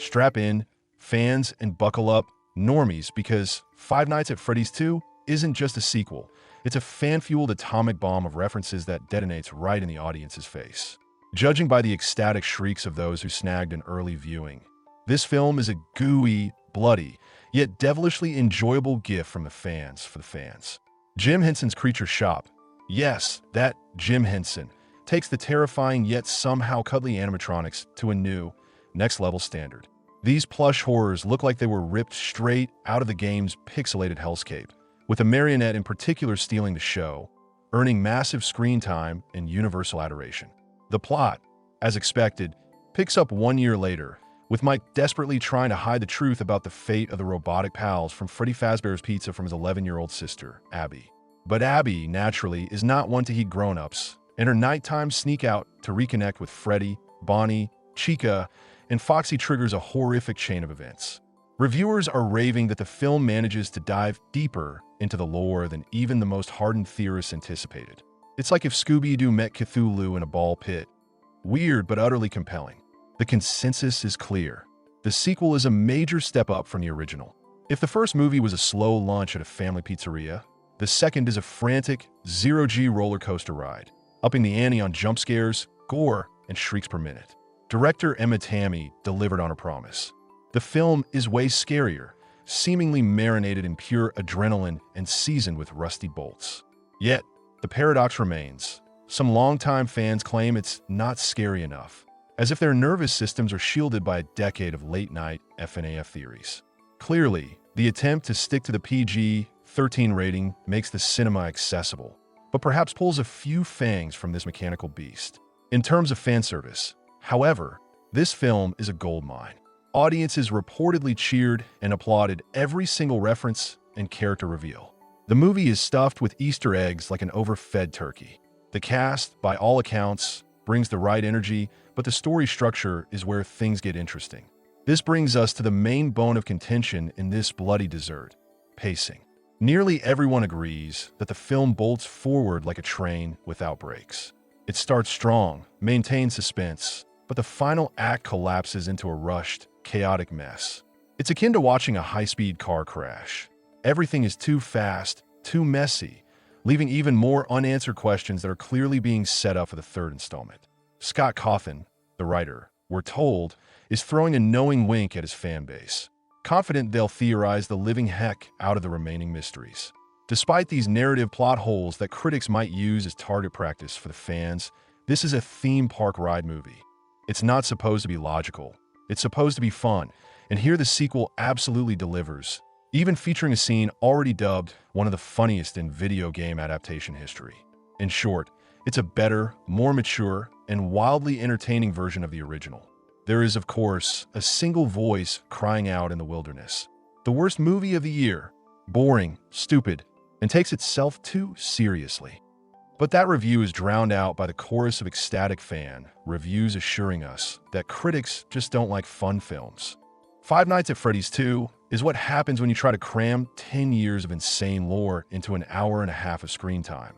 Strap in, fans, and buckle up, normies, because Five Nights at Freddy's 2 isn't just a sequel. It's a fan-fueled atomic bomb of references that detonates right in the audience's face. Judging by the ecstatic shrieks of those who snagged an early viewing, this film is a gooey, bloody, yet devilishly enjoyable gift from the fans for the fans. Jim Henson's Creature Shop, yes, that Jim Henson, takes the terrifying yet somehow cuddly animatronics to a new, next-level standard. These plush horrors look like they were ripped straight out of the game's pixelated hellscape, with a Marionette in particular stealing the show, earning massive screen time and universal adoration. The plot, as expected, picks up 1 year later, with Mike desperately trying to hide the truth about the fate of the robotic pals from Freddy Fazbear's Pizza from his 11-year-old sister, Abby. But Abby, naturally, is not one to heed grown-ups, and her nighttime sneak out to reconnect with Freddy, Bonnie, Chica, and Foxy triggers a horrific chain of events. Reviewers are raving that the film manages to dive deeper into the lore than even the most hardened theorists anticipated. It's like if Scooby-Doo met Cthulhu in a ball pit. Weird but utterly compelling. The consensus is clear. The sequel is a major step up from the original. If the first movie was a slow lunch at a family pizzeria, the second is a frantic, zero-G roller coaster ride, upping the ante on jump scares, gore, and shrieks per minute. Director Emma Tammy delivered on her promise. The film is way scarier, seemingly marinated in pure adrenaline and seasoned with rusty bolts. Yet, the paradox remains. Some longtime fans claim it's not scary enough, as if their nervous systems are shielded by a decade of late-night FNAF theories. Clearly, the attempt to stick to the PG-13 rating makes the cinema accessible, but perhaps pulls a few fangs from this mechanical beast. In terms of fan service, however, this film is a goldmine. Audiences reportedly cheered and applauded every single reference and character reveal. The movie is stuffed with Easter eggs like an overfed turkey. The cast, by all accounts, brings the right energy, but the story structure is where things get interesting. This brings us to the main bone of contention in this bloody dessert: pacing. Nearly everyone agrees that the film bolts forward like a train without brakes. It starts strong, maintains suspense, but the final act collapses into a rushed, chaotic mess. It's akin to watching a high-speed car crash. Everything is too fast, too messy, leaving even more unanswered questions that are clearly being set up for the third installment. Scott Cawthon, the writer, we're told, is throwing a knowing wink at his fan base, confident they'll theorize the living heck out of the remaining mysteries. Despite these narrative plot holes that critics might use as target practice for the fans, this is a theme park ride movie. It's not supposed to be logical. It's supposed to be fun, and here the sequel absolutely delivers, even featuring a scene already dubbed one of the funniest in video game adaptation history. In short, it's a better, more mature, and wildly entertaining version of the original. There is, of course, a single voice crying out in the wilderness: the worst movie of the year, boring, stupid, and takes itself too seriously. But that review is drowned out by the chorus of ecstatic fan reviews assuring us that critics just don't like fun films. Five Nights at Freddy's 2 is what happens when you try to cram 10 years of insane lore into an hour and a half of screen time.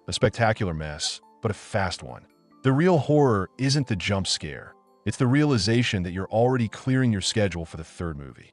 A spectacular mess, but a fast one. The real horror isn't the jump scare. It's the realization that you're already clearing your schedule for the third movie.